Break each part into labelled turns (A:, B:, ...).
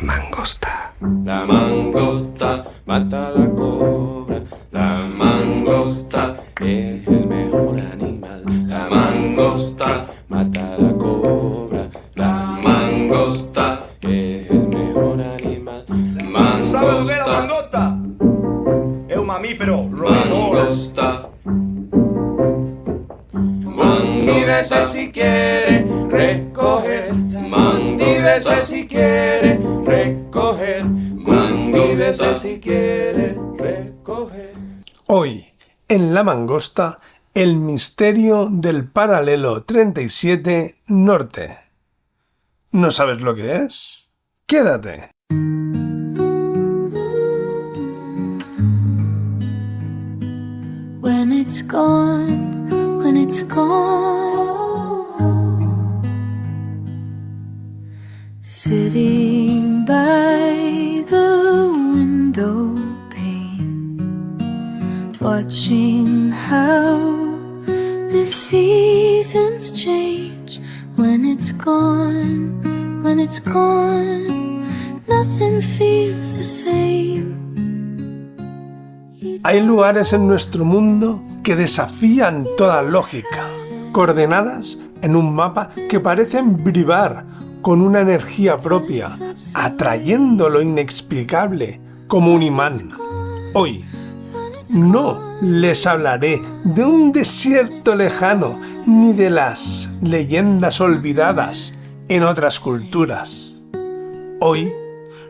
A: mangosta.
B: La mangosta mata a la cobra. La mangosta es el mejor animal. La mangosta mata a la cobra. La mangosta es el mejor animal.
C: ¿Sabe lo que es la mangosta? Es un mamífero roedor.
B: Mangosta. Mantívese si quiere recoger. Mantívese si quiere recoger. Mantívese si quiere recoger.
D: Hoy, en La Mangosta, el misterio del paralelo 37 norte. ¿No sabes lo que es? Quédate.
E: When it's gone, when it's gone, sitting by the window pane, watching how the seasons change. When it's gone, nothing feels the same.
D: Hay lugares en nuestro mundo que desafían toda lógica, coordenadas en un mapa que parecen vibrar con una energía propia, atrayendo lo inexplicable como un imán. Hoy no les hablaré de un desierto lejano ni de las leyendas olvidadas en otras culturas. Hoy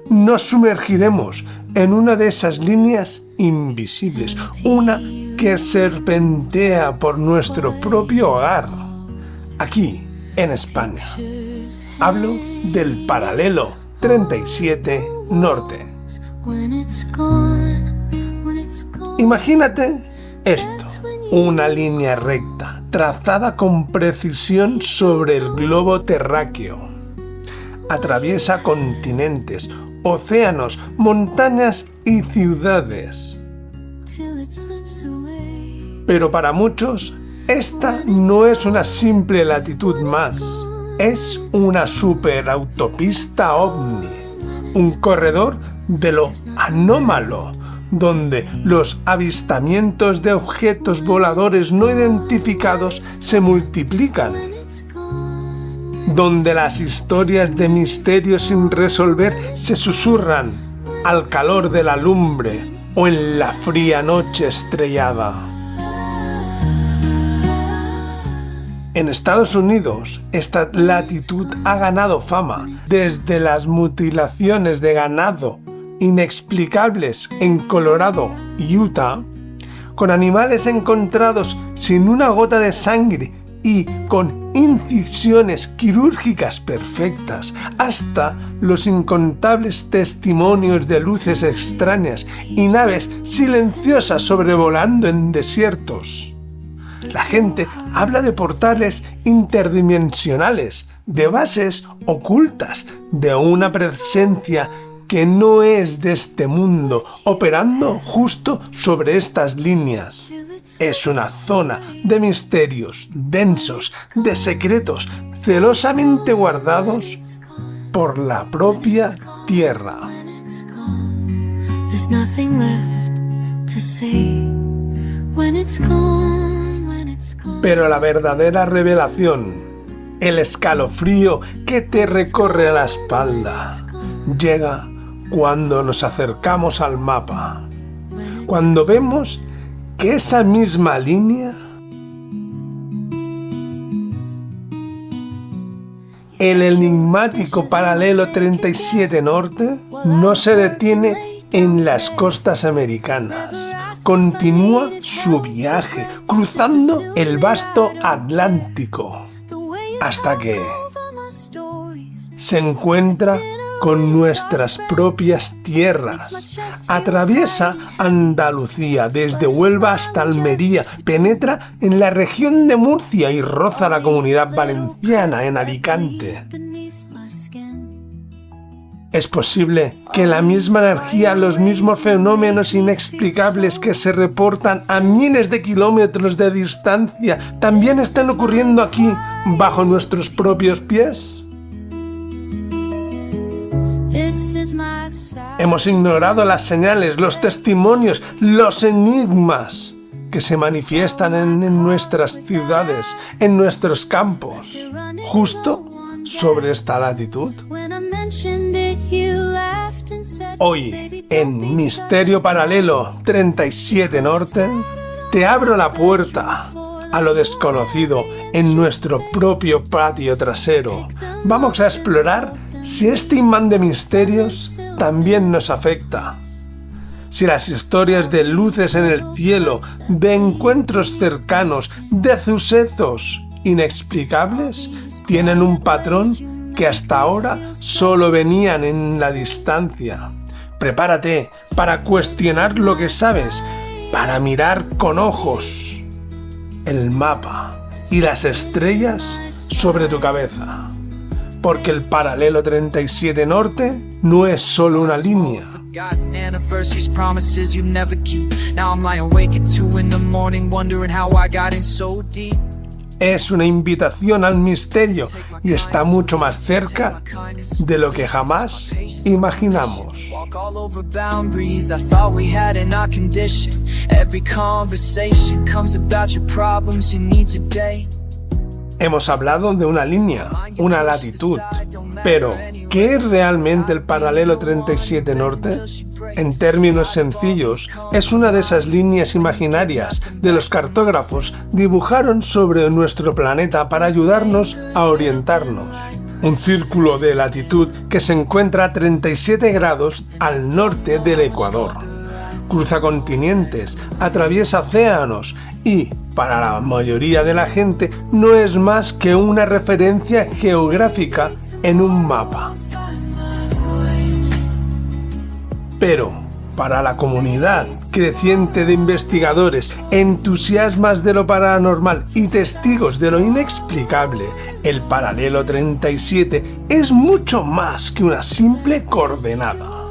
D: nos sumergiremos en una de esas líneas invisibles, una que serpentea por nuestro propio hogar, aquí en España. Hablo del paralelo 37 norte. Imagínate esto, una línea recta, trazada con precisión sobre el globo terráqueo. Atraviesa continentes, océanos, montañas y ciudades. Pero para muchos, esta no es una simple latitud más. Es una superautopista ovni, un corredor de lo anómalo, donde los avistamientos de objetos voladores no identificados se multiplican, donde las historias de misterios sin resolver se susurran al calor de la lumbre o en la fría noche estrellada. En Estados Unidos, esta latitud ha ganado fama desde las mutilaciones de ganado inexplicables en Colorado y Utah, con animales encontrados sin una gota de sangre y con incisiones quirúrgicas perfectas, hasta los incontables testimonios de luces extrañas y naves silenciosas sobrevolando en desiertos. La gente habla de portales interdimensionales, de bases ocultas, de una presencia que no es de este mundo, operando justo sobre estas líneas. Es una zona de misterios densos, de secretos celosamente guardados por la propia Tierra. Pero la verdadera revelación, el escalofrío que te recorre la espalda, llega cuando nos acercamos al mapa, cuando vemos que esa misma línea, el enigmático paralelo 37 norte, no se detiene en las costas americanas. Continúa su viaje cruzando el vasto Atlántico hasta que se encuentra con nuestras propias tierras. Atraviesa Andalucía desde Huelva hasta Almería, penetra en la región de Murcia y roza la Comunidad Valenciana en Alicante. Es posible que la misma energía, los mismos fenómenos inexplicables que se reportan a miles de kilómetros de distancia, también estén ocurriendo aquí, bajo nuestros propios pies. Hemos ignorado las señales, los testimonios, los enigmas que se manifiestan en nuestras ciudades, en nuestros campos, justo sobre esta latitud. Hoy, en Misterio Paralelo 37 Norte, te abro la puerta a lo desconocido en nuestro propio patio trasero. Vamos a explorar si este imán de misterios también nos afecta. Si las historias de luces en el cielo, de encuentros cercanos, de sucesos inexplicables, tienen un patrón que hasta ahora solo venían en la distancia. Prepárate para cuestionar lo que sabes, para mirar con ojos el mapa y las estrellas sobre tu cabeza. Porque el paralelo 37 Norte no es solo una línea. Es una invitación al misterio y está mucho más cerca de lo que jamás imaginamos. Hemos hablado de una línea, una latitud, pero ¿qué es realmente el paralelo 37 Norte? En términos sencillos, es una de esas líneas imaginarias de los cartógrafos dibujaron sobre nuestro planeta para ayudarnos a orientarnos. Un círculo de latitud que se encuentra a 37 grados al norte del Ecuador. Cruza continentes, atraviesa océanos y, para la mayoría de la gente, no es más que una referencia geográfica en un mapa. Pero, para la comunidad creciente de investigadores, entusiastas de lo paranormal y testigos de lo inexplicable, el paralelo 37 es mucho más que una simple coordenada.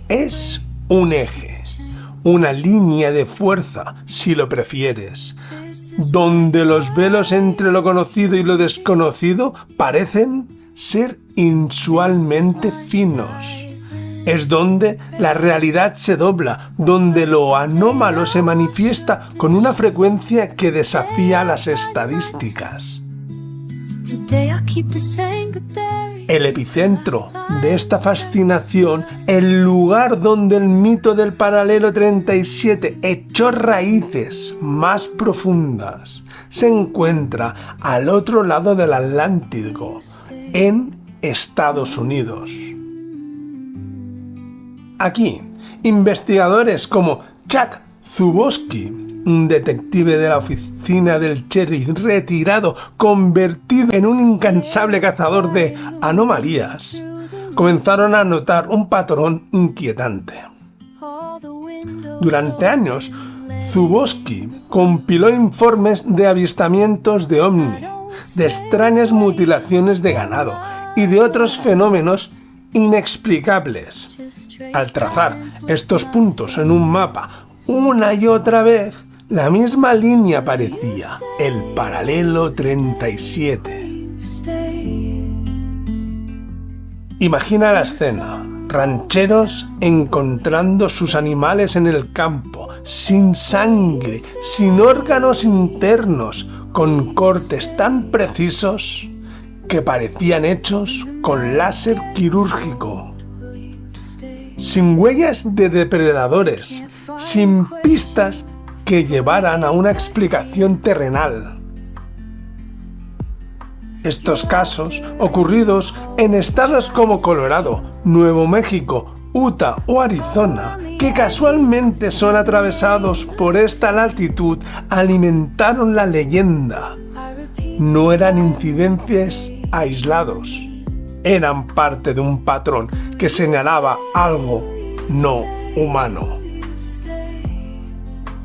D: Es un eje, una línea de fuerza, si lo prefieres, donde los velos entre lo conocido y lo desconocido parecen ser inusualmente finos. Es donde la realidad se dobla, donde lo anómalo se manifiesta con una frecuencia que desafía las estadísticas. El epicentro de esta fascinación, el lugar donde el mito del paralelo 37 echó raíces más profundas, se encuentra al otro lado del Atlántico, en Estados Unidos. Aquí, investigadores como Chuck Zubowski, un detective de la oficina del sheriff retirado, convertido en un incansable cazador de anomalías, comenzaron a notar un patrón inquietante. Durante años, Zubowski compiló informes de avistamientos de ovni, de extrañas mutilaciones de ganado y de otros fenómenos inexplicables. Al trazar estos puntos en un mapa una y otra vez, la misma línea aparecía, el paralelo 37. Imagina la escena: rancheros encontrando sus animales en el campo, sin sangre, sin órganos internos, con cortes tan precisos que parecían hechos con láser quirúrgico. Sin huellas de depredadores, sin pistas que llevaran a una explicación terrenal. Estos casos, ocurridos en estados como Colorado, Nuevo México, Utah o Arizona, que casualmente son atravesados por esta latitud, alimentaron la leyenda. No eran incidentes aislados. Eran parte de un patrón que señalaba algo no humano.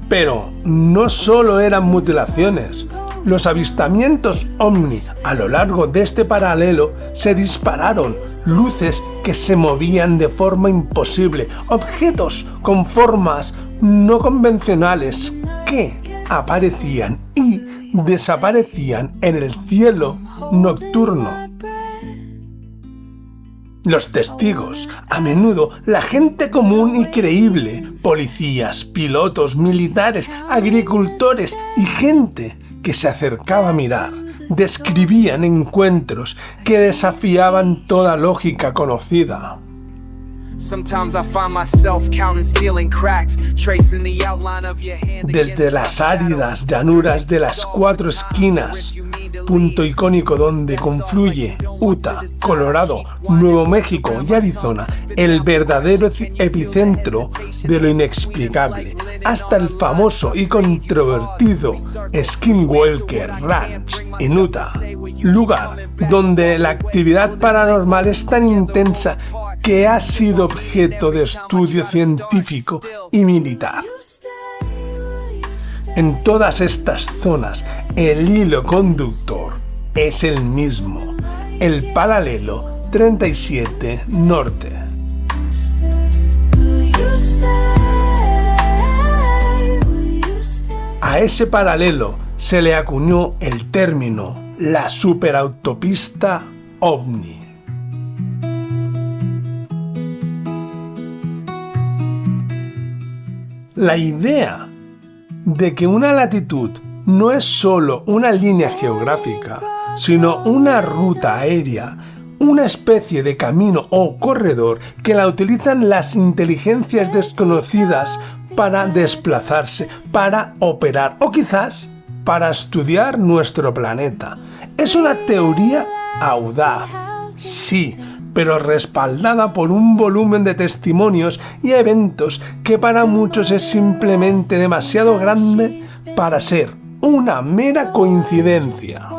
D: Pero no solo eran mutilaciones. Los avistamientos ovni a lo largo de este paralelo se dispararon, luces que se movían de forma imposible, objetos con formas no convencionales que aparecían y desaparecían en el cielo nocturno. Los testigos, a menudo la gente común y creíble, policías, pilotos, militares, agricultores y gente que se acercaba a mirar, describían encuentros que desafiaban toda lógica conocida. Desde las áridas llanuras de las 4 esquinas, punto icónico donde confluye Utah, Colorado, Nuevo México y Arizona, el verdadero epicentro de lo inexplicable, hasta el famoso y controvertido Skinwalker Ranch en Utah, lugar donde la actividad paranormal es tan intensa que ha sido objeto de estudio científico y militar. En todas estas zonas, el hilo conductor es el mismo, el paralelo 37 norte. A ese paralelo se le acuñó el término la superautopista OVNI. La idea de que una latitud no es solo una línea geográfica, sino una ruta aérea, una especie de camino o corredor que la utilizan las inteligencias desconocidas para desplazarse, para operar o quizás para estudiar nuestro planeta. Es una teoría audaz, sí, pero respaldada por un volumen de testimonios y eventos que para muchos es simplemente demasiado grande para ser una mera coincidencia.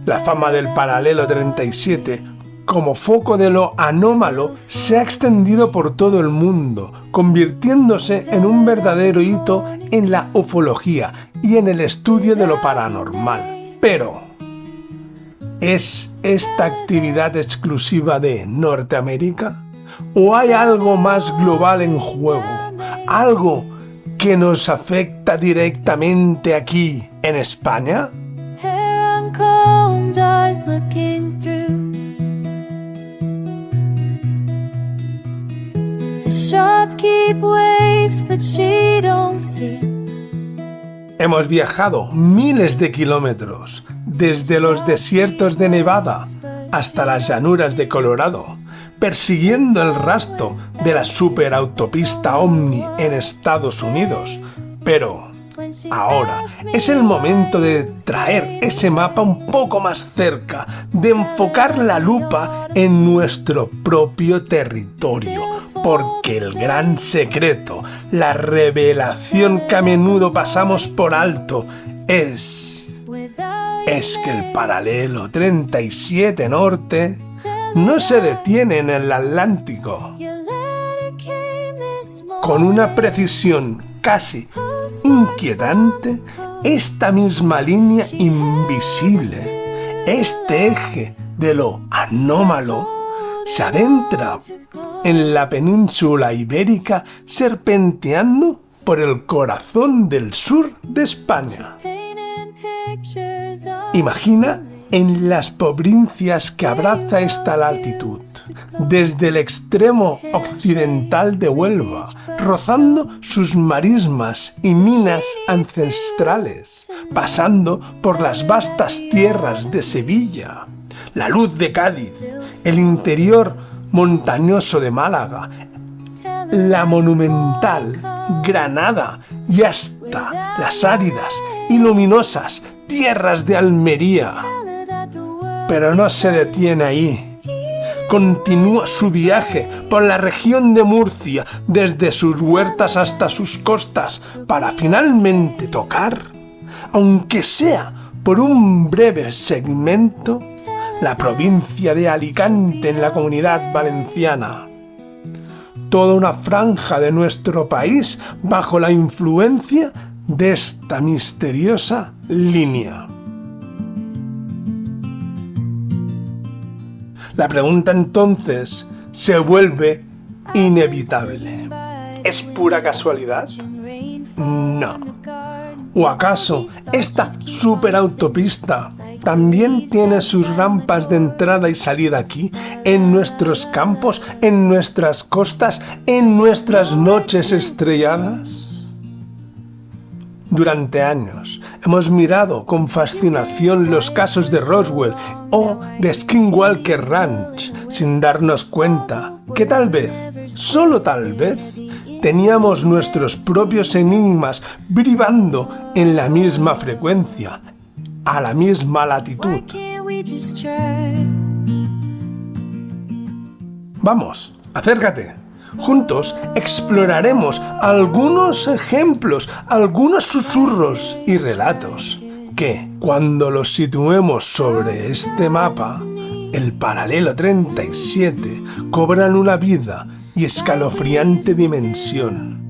D: La fama del paralelo 37 como foco de lo anómalo se ha extendido por todo el mundo, convirtiéndose en un verdadero hito en la ufología y en el estudio de lo paranormal. Pero ¿es esta actividad exclusiva de Norteamérica? ¿O hay algo más global en juego? ¿Algo que nos afecta directamente aquí, en España? Hemos viajado miles de kilómetros, desde los desiertos de Nevada hasta las llanuras de Colorado, persiguiendo el rastro de la superautopista OVNI en Estados Unidos. Pero ahora es el momento de traer ese mapa un poco más cerca, de enfocar la lupa en nuestro propio territorio, porque el gran secreto, la revelación que a menudo pasamos por alto, es que el paralelo 37 norte no se detiene en el Atlántico. Con una precisión casi inquietante, esta misma línea invisible, este eje de lo anómalo, se adentra en la península ibérica, serpenteando por el corazón del sur de España. Imagina en las provincias que abraza esta latitud, desde el extremo occidental de Huelva, rozando sus marismas y minas ancestrales, pasando por las vastas tierras de Sevilla, la luz de Cádiz, el interior montañoso de Málaga, la monumental Granada y hasta las áridas y luminosas tierras de Almería. Pero no se detiene ahí. Continúa su viaje por la región de Murcia, desde sus huertas hasta sus costas, para finalmente tocar, aunque sea por un breve segmento, la provincia de Alicante en la Comunidad Valenciana. Toda una franja de nuestro país bajo la influencia de esta misteriosa línea. La pregunta entonces se vuelve inevitable. ¿Es pura casualidad? No. ¿O acaso esta superautopista también tiene sus rampas de entrada y salida aquí, en nuestros campos, en nuestras costas, en nuestras noches estrelladas. Durante años hemos mirado con fascinación los casos de Roswell o de Skinwalker Ranch, sin darnos cuenta que tal vez, solo tal vez, teníamos nuestros propios enigmas vibrando en la misma frecuencia, a la misma latitud. Vamos, acércate. Juntos exploraremos algunos ejemplos, algunos susurros y relatos que, cuando los situemos sobre este mapa, el paralelo 37, cobran una vida y escalofriante dimensión.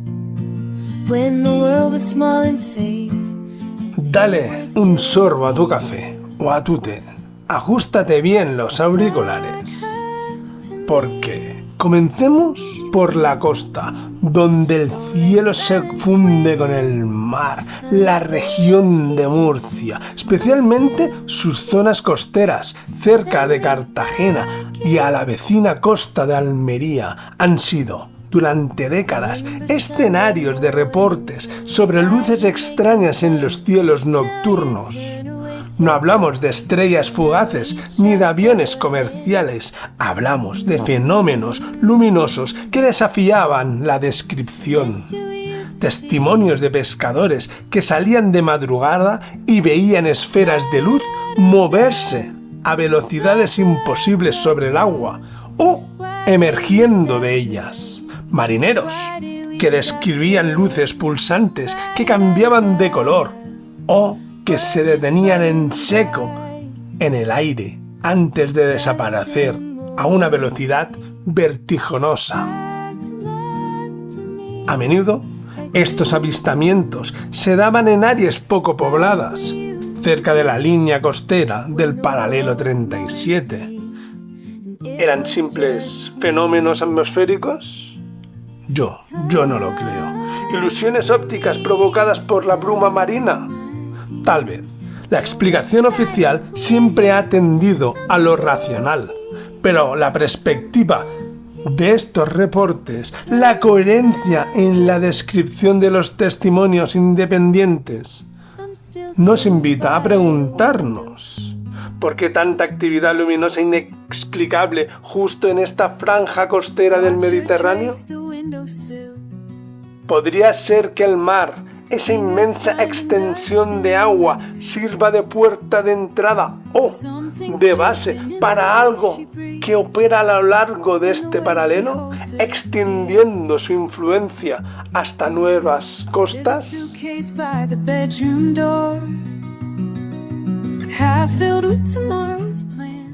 D: Dale un sorbo a tu café o a tu té. Ajústate bien los auriculares, porque comencemos por la costa, donde el cielo se funde con el mar, la región de Murcia, especialmente sus zonas costeras, cerca de Cartagena y a la vecina costa de Almería, han sido, durante décadas, escenarios de reportes sobre luces extrañas en los cielos nocturnos. No hablamos de estrellas fugaces ni de aviones comerciales, hablamos de fenómenos luminosos que desafiaban la descripción. Testimonios de pescadores que salían de madrugada y veían esferas de luz moverse a velocidades imposibles sobre el agua o emergiendo de ellas. Marineros que describían luces pulsantes que cambiaban de color o que se detenían en seco en el aire antes de desaparecer a una velocidad vertiginosa. A menudo, estos avistamientos se daban en áreas poco pobladas, cerca de la línea costera del paralelo 37. ¿Eran simples fenómenos atmosféricos? Yo no lo creo. ¿Ilusiones ópticas provocadas por la bruma marina? Tal vez. La explicación oficial siempre ha tendido a lo racional, pero la perspectiva de estos reportes, la coherencia en la descripción de los testimonios independientes, nos invita a preguntarnos: ¿por qué tanta actividad luminosa inexplicable justo en esta franja costera del Mediterráneo? ¿Podría ser que el mar, esa inmensa extensión de agua, sirva de puerta de entrada o de base para algo que opera a lo largo de este paralelo, extendiendo su influencia hasta nuevas costas?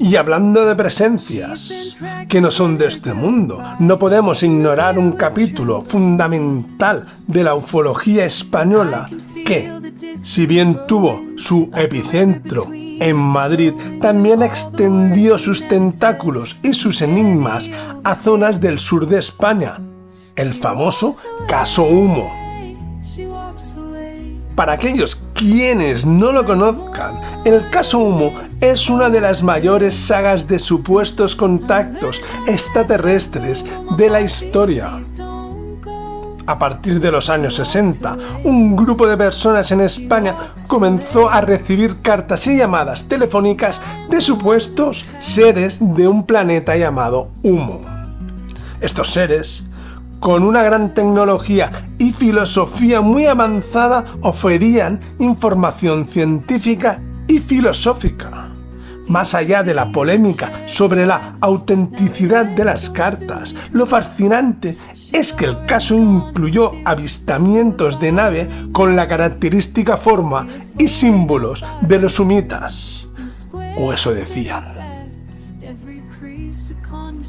D: Y hablando de presencias que no son de este mundo, no podemos ignorar un capítulo fundamental de la ufología española que, si bien tuvo su epicentro en Madrid, también extendió sus tentáculos y sus enigmas a zonas del sur de España, el famoso Caso Humo. Para aquellos quienes no lo conozcan, el Caso Humo es una de las mayores sagas de supuestos contactos extraterrestres de la historia. A partir de los años 60, un grupo de personas en España comenzó a recibir cartas y llamadas telefónicas de supuestos seres de un planeta llamado Humo. Estos seres, con una gran tecnología y filosofía muy avanzada, oferían información científica y filosófica. Más allá de la polémica sobre la autenticidad de las cartas, lo fascinante es que el caso incluyó avistamientos de nave con la característica forma y símbolos de los humitas, o eso decían.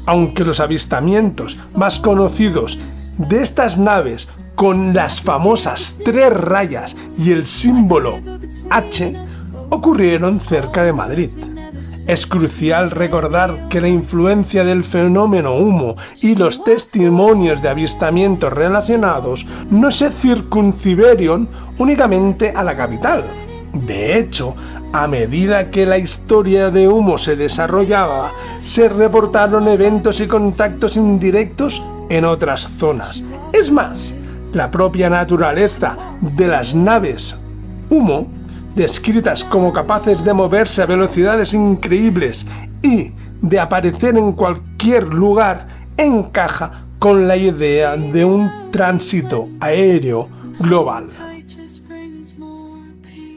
D: Aunque los avistamientos más conocidos de estas naves con las famosas 3 rayas y el símbolo H ocurrieron cerca de Madrid. Es crucial recordar que la influencia del fenómeno Humo y los testimonios de avistamientos relacionados no se circunscribieron únicamente a la capital. De hecho, A medida que la historia de Humo se desarrollaba, se reportaron eventos y contactos indirectos en otras zonas. Es más, la propia naturaleza de las naves Humo, descritas como capaces de moverse a velocidades increíbles y de aparecer en cualquier lugar, encaja con la idea de un tránsito aéreo global.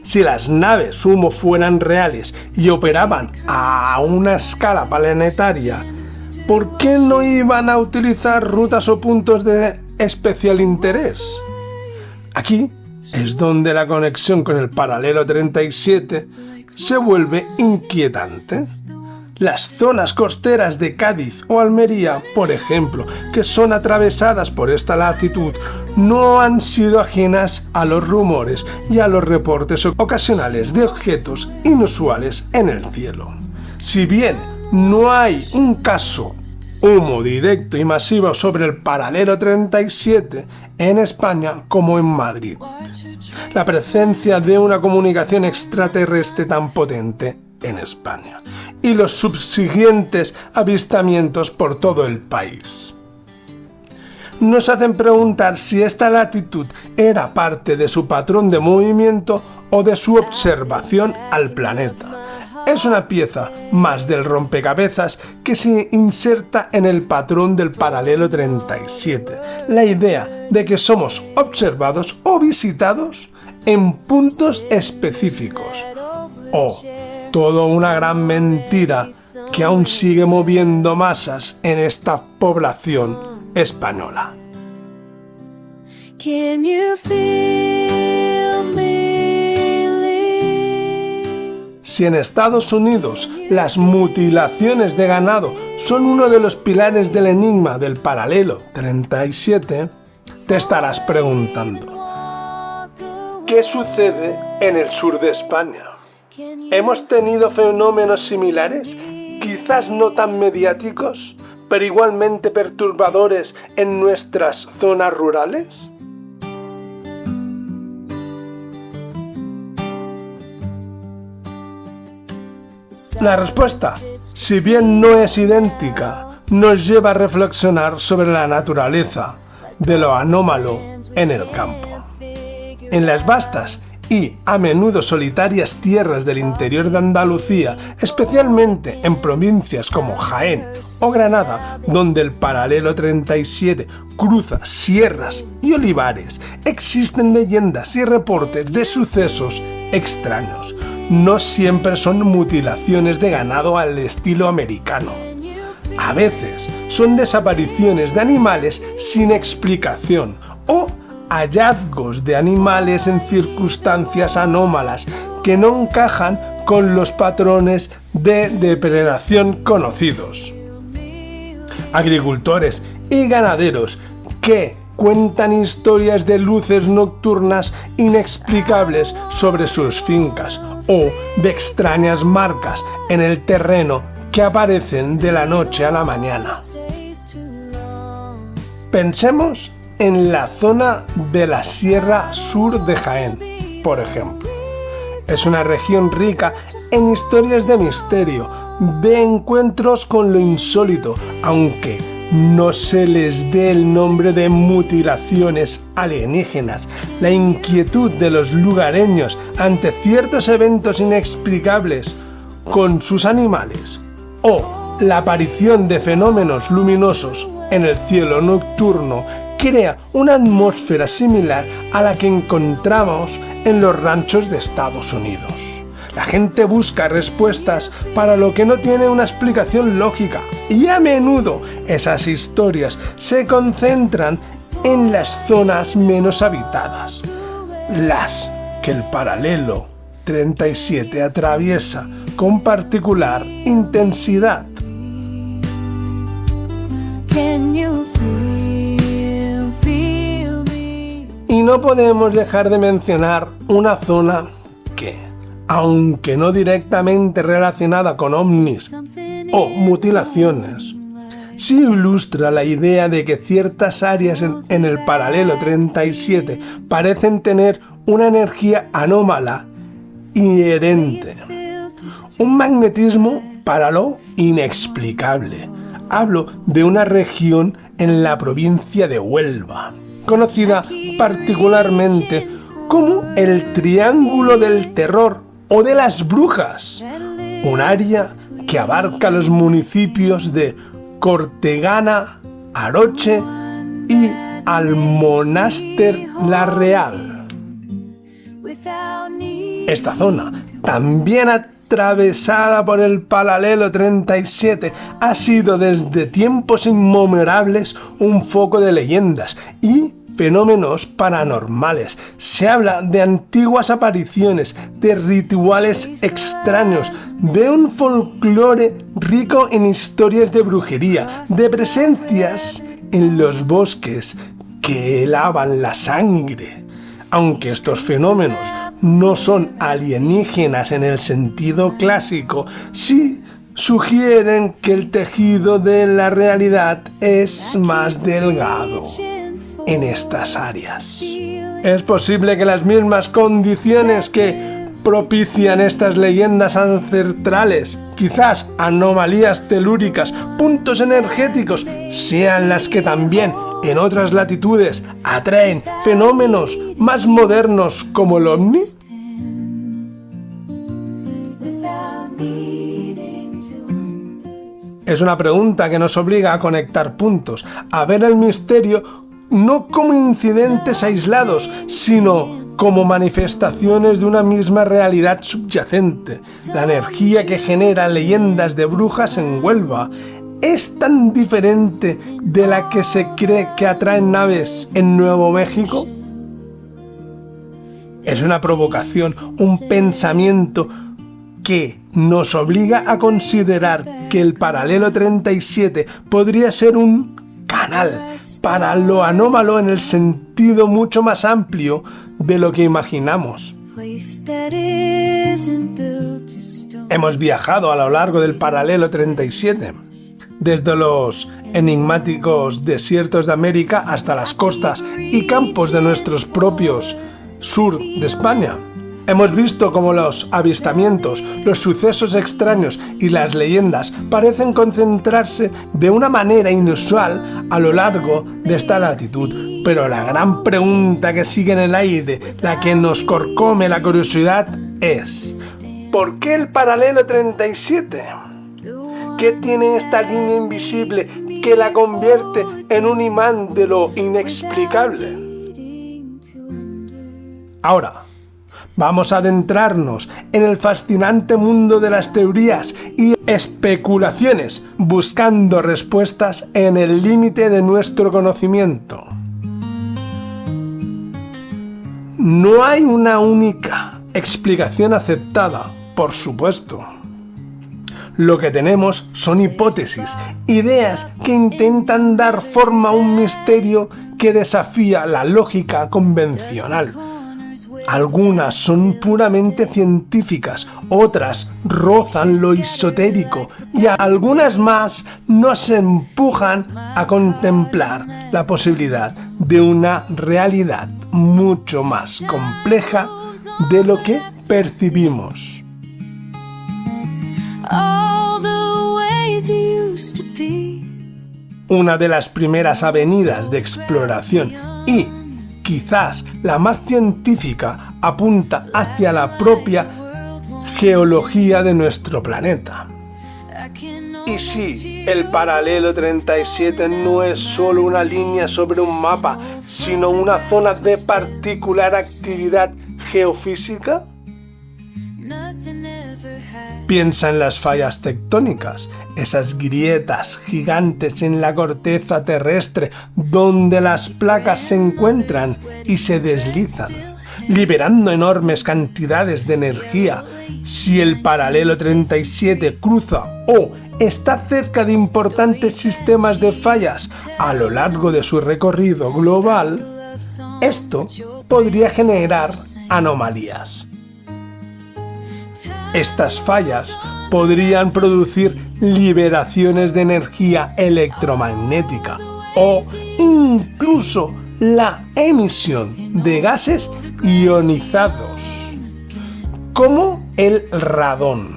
D: Si las naves Humo fueran reales y operaban a una escala planetaria, ¿por qué no iban a utilizar rutas o puntos de especial interés? Aquí es donde la conexión con el paralelo 37 se vuelve inquietante. Las zonas costeras de Cádiz o Almería, por ejemplo, que son atravesadas por esta latitud, no han sido ajenas a los rumores y a los reportes ocasionales de objetos inusuales en el cielo. Si bien no hay un caso Humo directo y masivo sobre el paralelo 37 en España como en Madrid, la presencia de una comunicación extraterrestre tan potente en España y los subsiguientes avistamientos por todo el país nos hacen preguntar si esta latitud era parte de su patrón de movimiento o de su observación al planeta. Es una pieza más del rompecabezas que se inserta en el patrón del paralelo 37, la idea de que somos observados o visitados en puntos específicos, o todo una gran mentira que aún sigue moviendo masas en esta población española.
E: Can you feel me?
D: Si en Estados Unidos las mutilaciones de ganado son uno de los pilares del enigma del paralelo 37, te estarás preguntando, ¿qué sucede en el sur de España? ¿Hemos tenido fenómenos similares, quizás no tan mediáticos, pero igualmente perturbadores en nuestras zonas rurales? La respuesta, si bien no es idéntica, nos lleva a reflexionar sobre la naturaleza de lo anómalo en el campo. En las vastas y a menudo solitarias tierras del interior de Andalucía, especialmente en provincias como Jaén o Granada, donde el paralelo 37 cruza sierras y olivares, existen leyendas y reportes de sucesos extraños. No siempre son mutilaciones de ganado al estilo americano. A veces son desapariciones de animales sin explicación o hallazgos de animales en circunstancias anómalas que no encajan con los patrones de depredación conocidos. Agricultores y ganaderos que cuentan historias de luces nocturnas inexplicables sobre sus fincas o de extrañas marcas en el terreno que aparecen de la noche a la mañana. Pensemos en la zona de la Sierra Sur de Jaén, por ejemplo. Es una región rica en historias de misterio, de encuentros con lo insólito, aunque no se les dé el nombre de mutilaciones alienígenas. La inquietud de los lugareños ante ciertos eventos inexplicables con sus animales o la aparición de fenómenos luminosos en el cielo nocturno crea una atmósfera similar a la que encontramos en los ranchos de Estados Unidos. La gente busca respuestas para lo que no tiene una explicación lógica y a menudo esas historias se concentran en las zonas menos habitadas, las que el paralelo 37 atraviesa con particular intensidad. Y no podemos dejar de mencionar una zona que, aunque no directamente relacionada con ovnis o mutilaciones, sí ilustra la idea de que ciertas áreas en el paralelo 37 parecen tener una energía anómala inherente. Un magnetismo para lo inexplicable. Hablo de una región en la provincia de Huelva, conocida particularmente como el Triángulo del Terror o de las Brujas, un área que abarca los municipios de Cortegana, Aroche y Almonáster la Real. Esta zona, también atravesada por el paralelo 37, ha sido desde tiempos inmemorables un foco de leyendas y fenómenos paranormales. Se habla de antiguas apariciones, de rituales extraños, de un folclore rico en historias de brujería, de presencias en los bosques que helaban la sangre. Aunque estos fenómenos no son alienígenas en el sentido clásico, sí sugieren que el tejido de la realidad es más delgado en estas áreas. Es posible que las mismas condiciones que propician estas leyendas ancestrales, quizás anomalías telúricas, puntos energéticos, sean las que también en otras latitudes atraen fenómenos más modernos como el ovni. Es una pregunta que nos obliga a conectar puntos, a ver el misterio no como incidentes aislados, sino como manifestaciones de una misma realidad subyacente. La energía que genera leyendas de brujas en Huelva es tan diferente de la que se cree que atraen naves en Nuevo México. Es una provocación, un pensamiento que nos obliga a considerar que el paralelo 37 podría ser un canal para lo anómalo en el sentido mucho más amplio de lo que imaginamos. Hemos viajado a lo largo del paralelo 37, desde los enigmáticos desiertos de América hasta las costas y campos de nuestros propios sur de España. Hemos visto cómo los avistamientos, los sucesos extraños y las leyendas parecen concentrarse de una manera inusual a lo largo de esta latitud. Pero la gran pregunta que sigue en el aire, la que nos carcome la curiosidad, es: ¿por qué el paralelo 37? ¿Qué tiene esta línea invisible que la convierte en un imán de lo inexplicable? Ahora, vamos a adentrarnos en el fascinante mundo de las teorías y especulaciones, buscando respuestas en el límite de nuestro conocimiento. No hay una única explicación aceptada, por supuesto. Lo que tenemos son hipótesis, ideas que intentan dar forma a un misterio que desafía la lógica convencional. Algunas son puramente científicas, otras rozan lo esotérico y algunas más nos empujan a contemplar la posibilidad de una realidad mucho más compleja de lo que percibimos. Una de las primeras avenidas de exploración y quizás la más científica apunta hacia la propia geología de nuestro planeta. Y sí, el paralelo 37 no es solo una línea sobre un mapa, sino una zona de particular actividad geofísica. Piensa en las fallas tectónicas, esas grietas gigantes en la corteza terrestre donde las placas se encuentran y se deslizan, liberando enormes cantidades de energía. Si el paralelo 37 cruza o está cerca de importantes sistemas de fallas a lo largo de su recorrido global, esto podría generar anomalías. Estas fallas podrían producir liberaciones de energía electromagnética o incluso la emisión de gases ionizados. como el radón,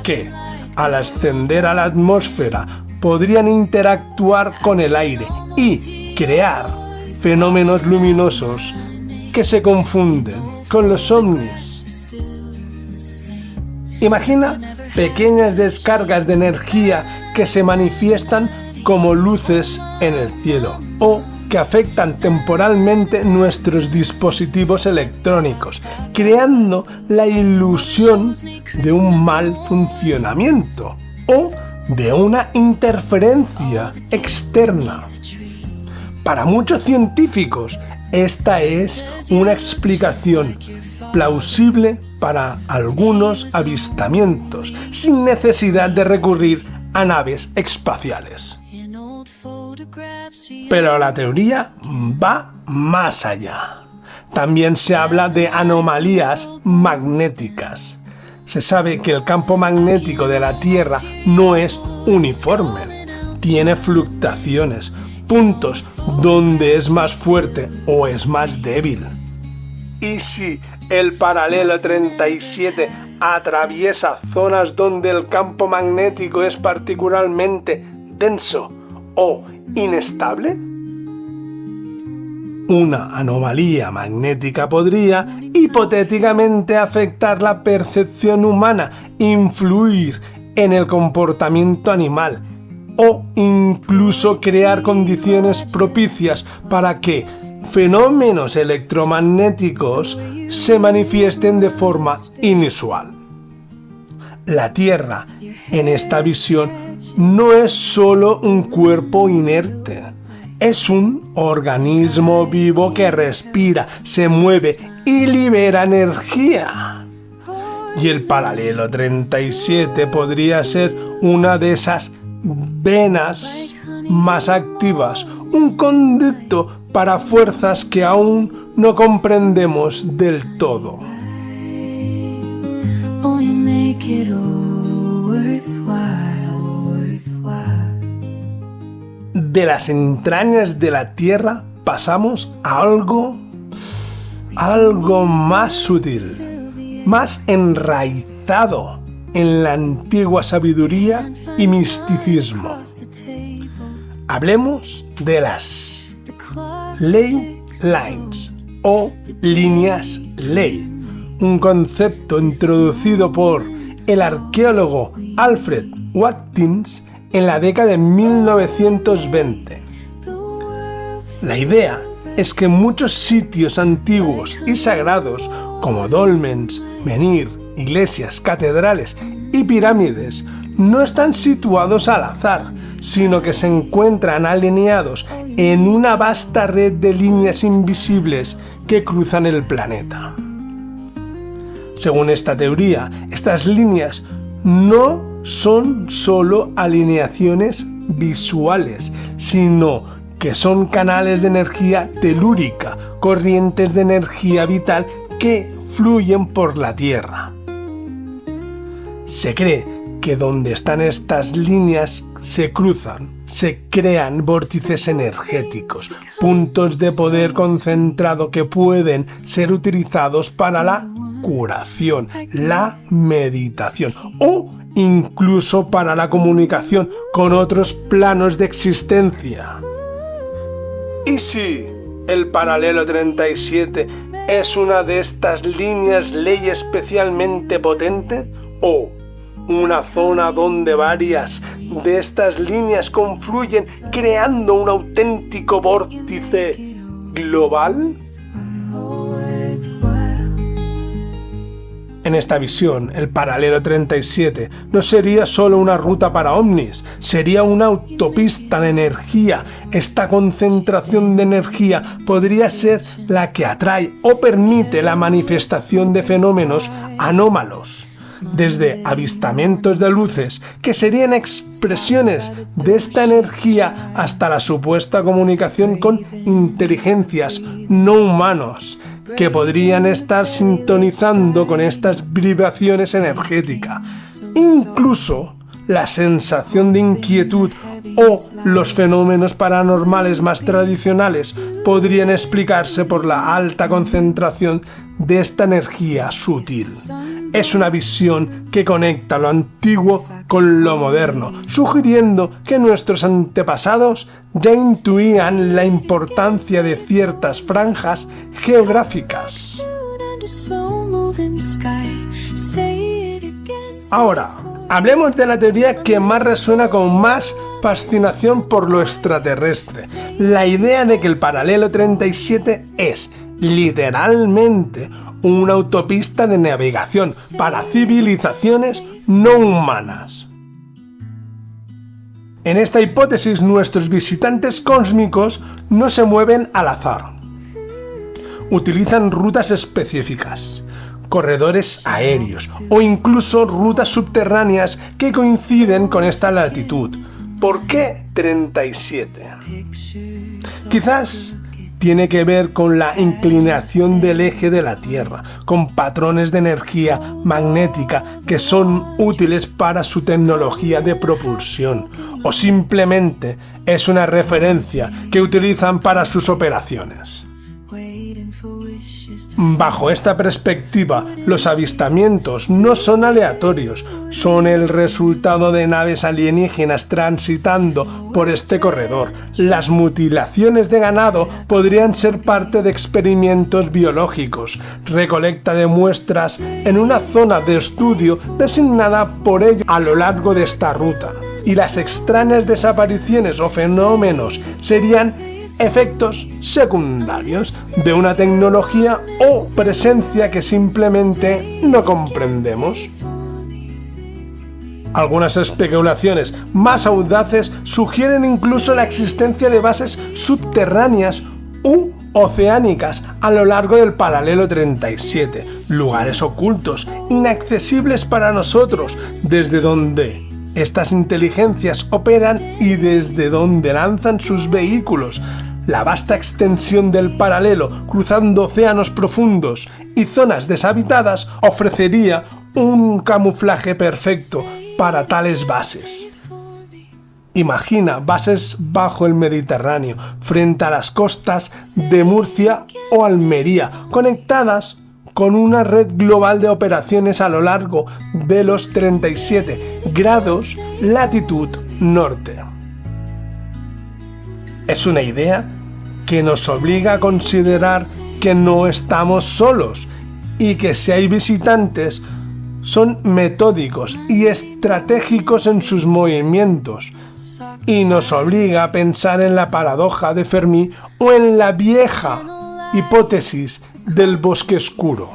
D: que al ascender a la atmósfera podrían interactuar con el aire y crear fenómenos luminosos que se confunden con los ovnis. Imagina pequeñas descargas de energía que se manifiestan como luces en el cielo o que afectan temporalmente nuestros dispositivos electrónicos, creando la ilusión de un mal funcionamiento o de una interferencia externa. Para muchos científicos, esta es una explicación plausible para algunos avistamientos, sin necesidad de recurrir a naves espaciales. Pero la teoría va más allá. También se habla de anomalías magnéticas. Se sabe que el campo magnético de la Tierra no es uniforme, tiene fluctuaciones, puntos donde es más fuerte o es más débil. ¿Y si el paralelo 37 atraviesa zonas donde el campo magnético es particularmente denso o inestable? Una anomalía magnética podría hipotéticamente afectar la percepción humana, influir en el comportamiento animal o incluso crear condiciones propicias para que fenómenos electromagnéticos se manifiesten de forma inusual. La Tierra, en esta visión, no es solo un cuerpo inerte, es un organismo vivo que respira, se mueve y libera energía. Y el paralelo 37 podría ser una de esas venas más activas, un conducto para fuerzas que aún no comprendemos del todo. De las entrañas de la Tierra pasamos a algo más sutil, más enraizado en la antigua sabiduría y misticismo. Hablemos de las ley lines o líneas ley, un concepto introducido por el arqueólogo Alfred Watkins en la década de 1920. La idea es que muchos sitios antiguos y sagrados como dólmens, menhir, iglesias, catedrales y pirámides no están situados al azar, sino que se encuentran alineados en una vasta red de líneas invisibles que cruzan el planeta. Según esta teoría, estas líneas no son solo alineaciones visuales, sino que son canales de energía telúrica, corrientes de energía vital que fluyen por la Tierra. Se cree que donde están estas líneas se cruzan, se crean vórtices energéticos, puntos de poder concentrado que pueden ser utilizados para la curación, la meditación o incluso para la comunicación con otros planos de existencia. ¿Y si el paralelo 37 es una de estas líneas ley especialmente potente o una zona donde varias de estas líneas confluyen creando un auténtico vórtice global? En esta visión, el paralelo 37 no sería solo una ruta para ovnis, sería una autopista de energía. Esta concentración de energía podría ser la que atrae o permite la manifestación de fenómenos anómalos, desde avistamientos de luces, que serían expresiones de esta energía, hasta la supuesta comunicación con inteligencias no humanos, que podrían estar sintonizando con estas vibraciones energéticas. Incluso la sensación de inquietud o los fenómenos paranormales más tradicionales podrían explicarse por la alta concentración de esta energía sutil. es una visión que conecta lo antiguo con lo moderno, sugiriendo que nuestros antepasados ya intuían la importancia de ciertas franjas geográficas. Ahora, hablemos de la teoría que más resuena con más fascinación por lo extraterrestre, la idea de que el paralelo 37 es, literalmente, una autopista de navegación para civilizaciones no humanas. En esta hipótesis, nuestros visitantes cósmicos no se mueven al azar. Utilizan rutas específicas, corredores aéreos o incluso rutas subterráneas que coinciden con esta latitud. ¿Por qué 37? Quizás tiene que ver con la inclinación del eje de la Tierra, con patrones de energía magnética que son útiles para su tecnología de propulsión, o simplemente es una referencia que utilizan para sus operaciones. Bajo esta perspectiva, los avistamientos no son aleatorios, son el resultado de naves alienígenas transitando por este corredor. Las mutilaciones de ganado podrían ser parte de experimentos biológicos, recolecta de muestras en una zona de estudio designada por ello a lo largo de esta ruta. Y las extrañas desapariciones o fenómenos serían efectos secundarios de una tecnología o presencia que simplemente no comprendemos. Algunas especulaciones más audaces sugieren incluso la existencia de bases subterráneas u oceánicas a lo largo del paralelo 37, lugares ocultos, inaccesibles para nosotros, desde donde estas inteligencias operan y desde donde lanzan sus vehículos. La vasta extensión del paralelo, cruzando océanos profundos y zonas deshabitadas, ofrecería un camuflaje perfecto para tales bases. Imagina bases bajo el Mediterráneo, frente a las costas de Murcia o Almería, conectadas con una red global de operaciones a lo largo de los 37 grados latitud norte. Es una idea que nos obliga a considerar que no estamos solos y que si hay visitantes son metódicos y estratégicos en sus movimientos, y nos obliga a pensar en la paradoja de Fermi o en la vieja hipótesis del bosque oscuro.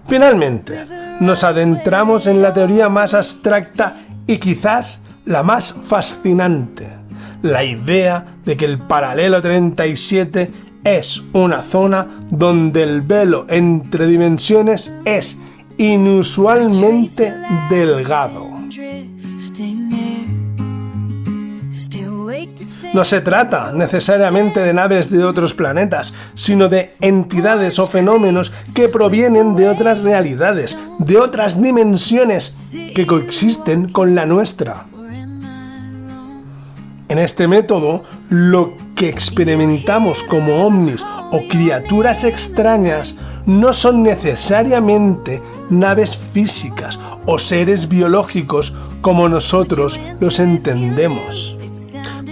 D: Finalmente, nos adentramos en la teoría más abstracta y quizás la más fascinante, la idea de que el paralelo 37 es una zona donde el velo entre dimensiones es inusualmente delgado. No se trata necesariamente de naves de otros planetas, sino de entidades o fenómenos que provienen de otras realidades, de otras dimensiones que coexisten con la nuestra. En este método, lo que experimentamos como ovnis o criaturas extrañas no son necesariamente naves físicas o seres biológicos como nosotros los entendemos.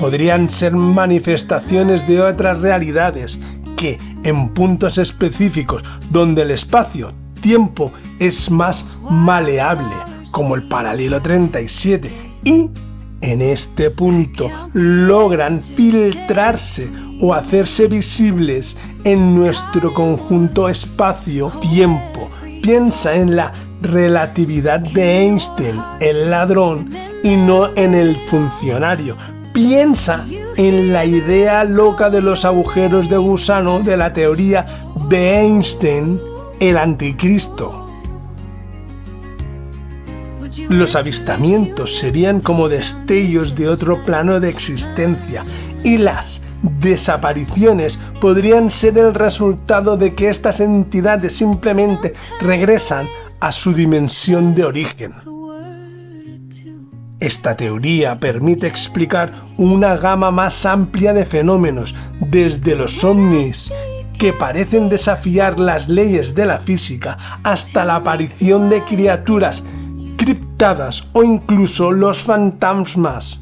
D: Podrían ser manifestaciones de otras realidades que, en puntos específicos donde el espacio-tiempo es más maleable, como el paralelo 37, y en este punto logran filtrarse o hacerse visibles en nuestro conjunto espacio-tiempo. Piensa en la relatividad de Einstein, el ladrón, y no en el funcionario. Piensa en la idea loca de los agujeros de gusano de la teoría de Einstein, el anticristo. Los avistamientos serían como destellos de otro plano de existencia y las desapariciones podrían ser el resultado de que estas entidades simplemente regresan a su dimensión de origen. Esta teoría permite explicar una gama más amplia de fenómenos, desde los ovnis que parecen desafiar las leyes de la física, hasta la aparición de criaturas criptadas o incluso los fantasmas.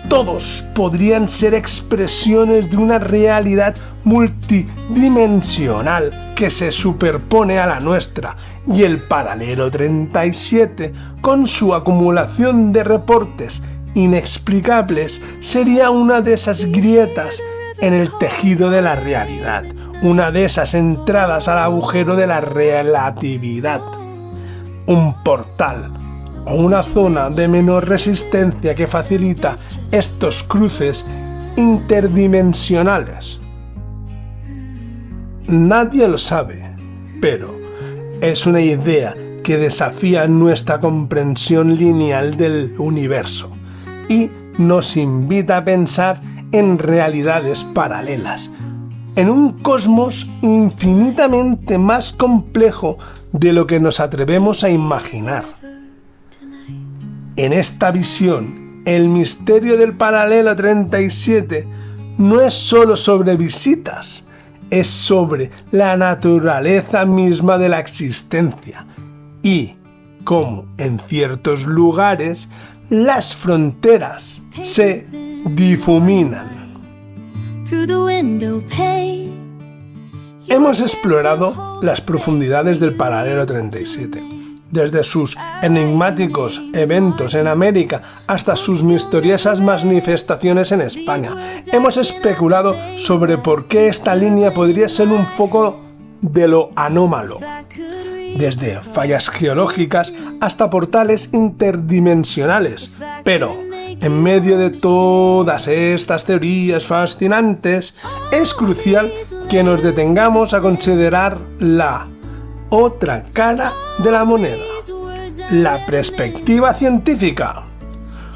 D: Todos podrían ser expresiones de una realidad multidimensional que se superpone a la nuestra, y el paralelo 37, con su acumulación de reportes inexplicables, sería una de esas grietas en el tejido de la realidad, una de esas entradas al agujero de la relatividad, un portal o una zona de menor resistencia que facilita estos cruces interdimensionales. Nadie lo sabe, pero es una idea que desafía nuestra comprensión lineal del universo y nos invita a pensar en realidades paralelas, en un cosmos infinitamente más complejo de lo que nos atrevemos a imaginar. En esta visión, el misterio del paralelo 37 no es solo sobre visitas, es sobre la naturaleza misma de la existencia y cómo en ciertos lugares las fronteras se difuminan. Hemos explorado las profundidades del paralelo 37, desde sus enigmáticos eventos en América hasta sus misteriosas manifestaciones en España. Hemos especulado sobre por qué esta línea podría ser un foco de lo anómalo, desde fallas geológicas hasta portales interdimensionales. Pero, en medio de todas estas teorías fascinantes, es crucial que nos detengamos a considerar la otra cara de la moneda, la perspectiva científica.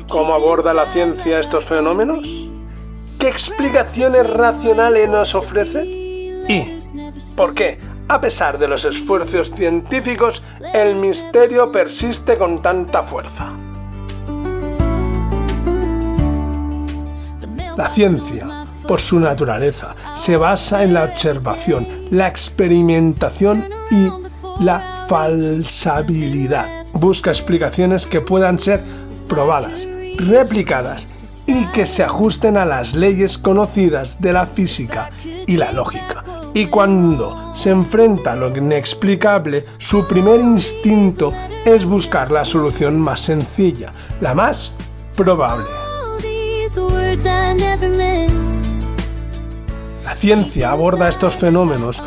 D: ¿Cómo aborda la ciencia estos fenómenos? ¿Qué explicaciones racionales nos ofrece? ¿Y por qué, a pesar de los esfuerzos científicos, el misterio persiste con tanta fuerza? La ciencia, por su naturaleza, se basa en la observación, la experimentación y la falsabilidad. Busca explicaciones que puedan ser probadas, replicadas y que se ajusten a las leyes conocidas de la física y la lógica. Y cuando se enfrenta a lo inexplicable, su primer instinto es buscar la solución más sencilla, la más probable. La ciencia aborda estos fenómenos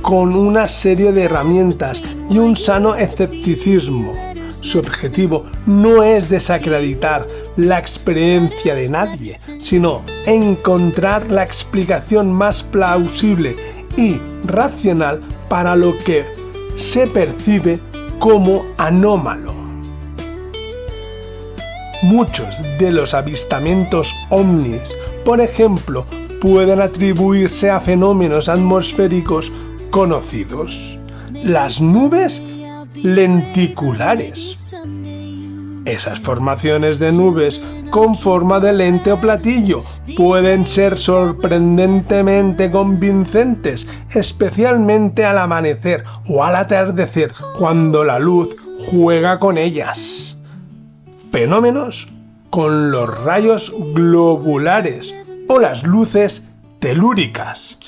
D: con una serie de herramientas y un sano escepticismo. Su objetivo no es desacreditar la experiencia de nadie, sino encontrar la explicación más plausible y racional para lo que se percibe como anómalo. Muchos de los avistamientos ovnis, por ejemplo, pueden atribuirse a fenómenos atmosféricos conocidos, las nubes lenticulares. Esas formaciones de nubes con forma de lente o platillo pueden ser sorprendentemente convincentes, especialmente al amanecer o al atardecer, cuando la luz juega con ellas. Fenómenos con los rayos globulares o las luces telúricas,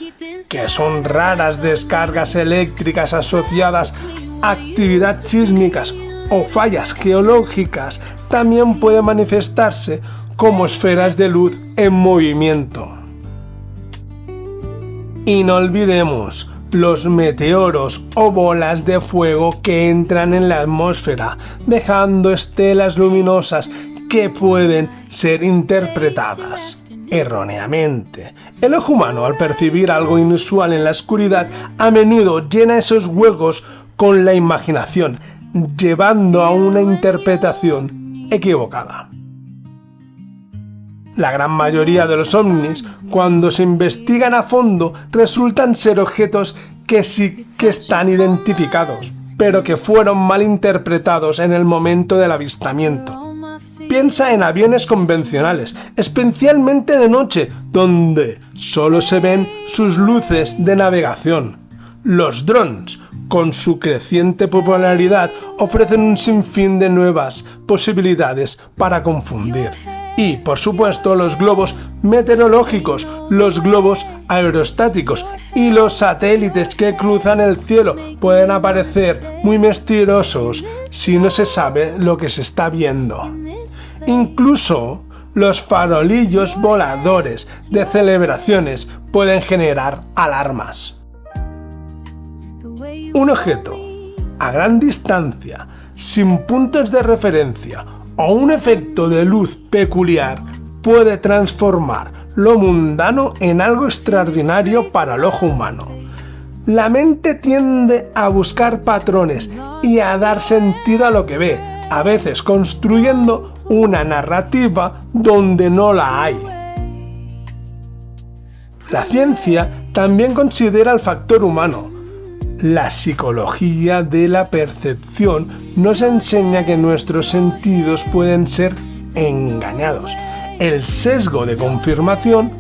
D: que son raras descargas eléctricas asociadas a actividad sísmicas o fallas geológicas, también pueden manifestarse como esferas de luz en movimiento. Y no olvidemos los meteoros o bolas de fuego que entran en la atmósfera, dejando estelas luminosas que pueden ser interpretadas erróneamente. El ojo humano, al percibir algo inusual en la oscuridad, a menudo llena esos huecos con la imaginación, llevando a una interpretación equivocada. La gran mayoría de los ovnis, cuando se investigan a fondo, resultan ser objetos que sí que están identificados, pero que fueron mal interpretados en el momento del avistamiento. Piensa en aviones convencionales, especialmente de noche, donde solo se ven sus luces de navegación. Los drones, con su creciente popularidad, ofrecen un sinfín de nuevas posibilidades para confundir. Y, por supuesto, los globos meteorológicos, los globos aerostáticos y los satélites que cruzan el cielo pueden aparecer muy misteriosos si no se sabe lo que se está viendo. Incluso los farolillos voladores de celebraciones pueden generar alarmas. Un objeto a gran distancia, sin puntos de referencia o un efecto de luz peculiar puede transformar lo mundano en algo extraordinario para el ojo humano. La mente tiende a buscar patrones y a dar sentido a lo que ve, a veces construyendo una narrativa donde no la hay. La ciencia también considera el factor humano. La psicología de la percepción nos enseña que nuestros sentidos pueden ser engañados. El sesgo de confirmación,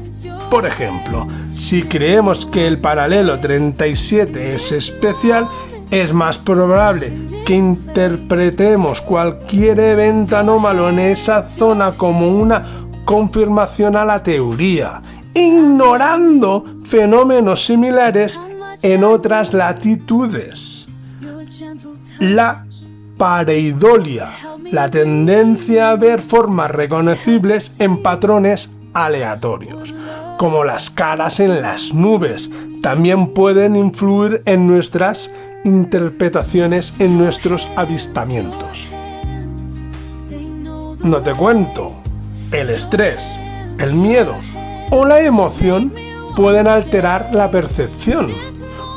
D: por ejemplo, si creemos que el paralelo 37 es especial, es más probable que interpretemos cualquier evento anómalo en esa zona como una confirmación a la teoría, ignorando fenómenos similares en otras latitudes. La pareidolia, la tendencia a ver formas reconocibles en patrones aleatorios, como las caras en las nubes, también pueden influir en nuestras interpretaciones, en nuestros avistamientos. No te cuento, el estrés, el miedo o la emoción pueden alterar la percepción.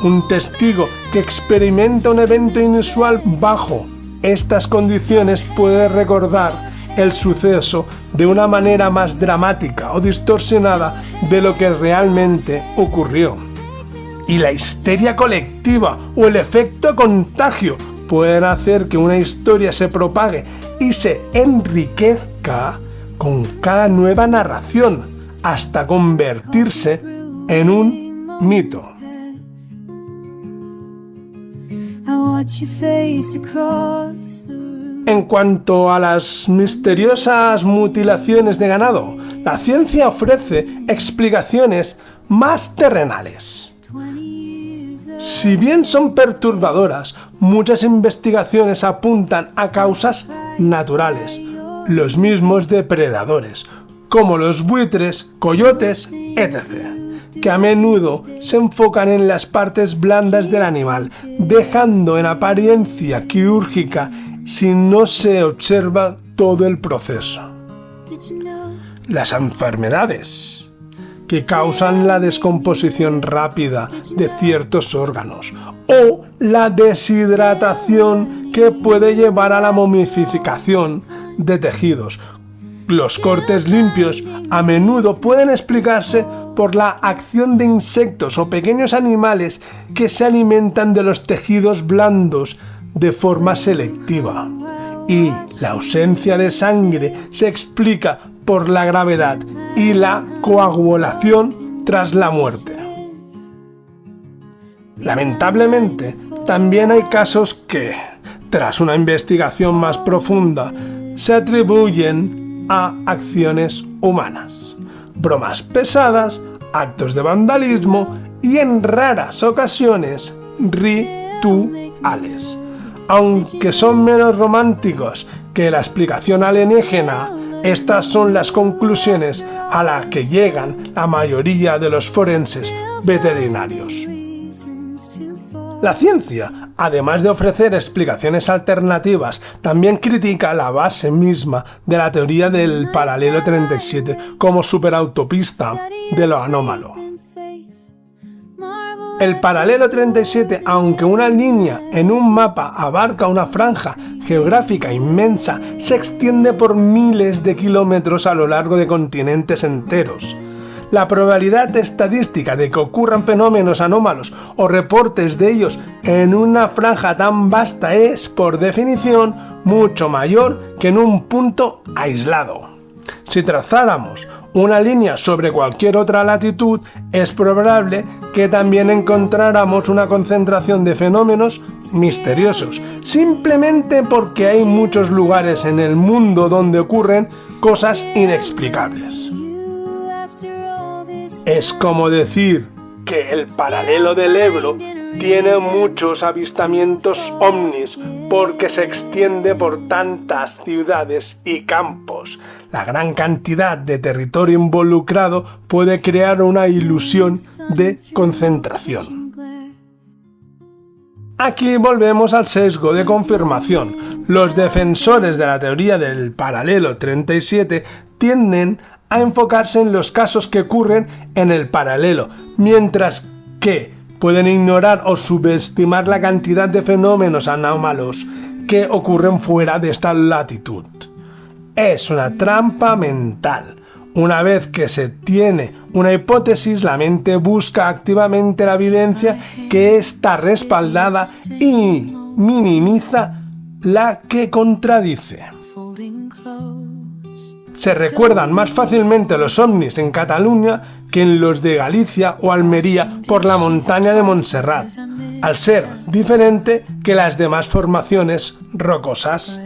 D: Un testigo que experimenta un evento inusual bajo estas condiciones puede recordar el suceso de una manera más dramática o distorsionada de lo que realmente ocurrió. Y la histeria colectiva o el efecto contagio pueden hacer que una historia se propague y se enriquezca con cada nueva narración hasta convertirse en un mito. En cuanto a las misteriosas mutilaciones de ganado, la ciencia ofrece explicaciones más terrenales. Si bien son perturbadoras, muchas investigaciones apuntan a causas naturales, los mismos depredadores, como los buitres, coyotes, etc., que a menudo se enfocan en las partes blandas del animal, dejando en apariencia quirúrgica si no se observa todo el proceso. Las enfermedades que causan la descomposición rápida de ciertos órganos o la deshidratación que puede llevar a la momificación de tejidos. Los cortes limpios a menudo pueden explicarse por la acción de insectos o pequeños animales que se alimentan de los tejidos blandos de forma selectiva. Y la ausencia de sangre se explica por la gravedad y la coagulación tras la muerte. Lamentablemente, también hay casos que, tras una investigación más profunda, se atribuyen a acciones humanas, bromas pesadas, actos de vandalismo y, en raras ocasiones, rituales. Aunque son menos románticos que la explicación alienígena, estas son las conclusiones a las que llegan la mayoría de los forenses veterinarios. La ciencia, además de ofrecer explicaciones alternativas, también critica la base misma de la teoría del paralelo 37 como superautopista de lo anómalo. El paralelo 37, aunque una línea en un mapa abarca una franja geográfica inmensa, se extiende por miles de kilómetros a lo largo de continentes enteros. La probabilidad estadística de que ocurran fenómenos anómalos o reportes de ellos en una franja tan vasta es, por definición, mucho mayor que en un punto aislado. Si trazáramos una línea sobre cualquier otra latitud, es probable que también encontráramos una concentración de fenómenos misteriosos, simplemente porque hay muchos lugares en el mundo donde ocurren cosas inexplicables. Es como decir que el paralelo del Ebro tiene muchos avistamientos ovnis porque se extiende por tantas ciudades y campos. La gran cantidad de territorio involucrado puede crear una ilusión de concentración. Aquí volvemos al sesgo de confirmación. Los defensores de la teoría del paralelo 37 tienden a enfocarse en los casos que ocurren en el paralelo, mientras que pueden ignorar o subestimar la cantidad de fenómenos anómalos que ocurren fuera de esta latitud. Es una trampa mental. Una vez que se tiene una hipótesis, la mente busca activamente la evidencia que está respaldada y minimiza la que contradice. Se recuerdan más fácilmente los ovnis en Cataluña que en los de Galicia o Almería por la montaña de Montserrat, al ser diferente que las demás formaciones rocosas.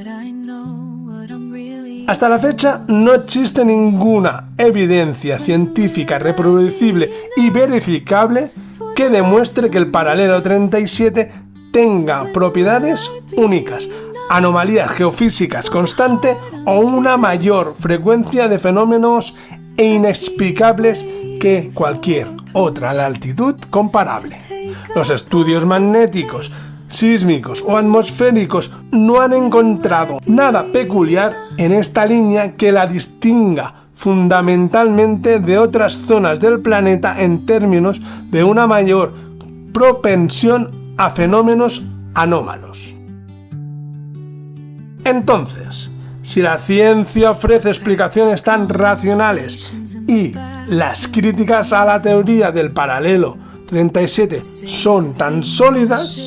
D: Hasta la fecha no existe ninguna evidencia científica reproducible y verificable que demuestre que el paralelo 37 tenga propiedades únicas, anomalías geofísicas constantes o una mayor frecuencia de fenómenos inexplicables que cualquier otra latitud comparable. Los estudios magnéticos, sísmicos o atmosféricos no han encontrado nada peculiar en esta línea que la distinga fundamentalmente de otras zonas del planeta en términos de una mayor propensión a fenómenos anómalos. Entonces, si la ciencia ofrece explicaciones tan racionales y las críticas a la teoría del paralelo 37 son tan sólidas,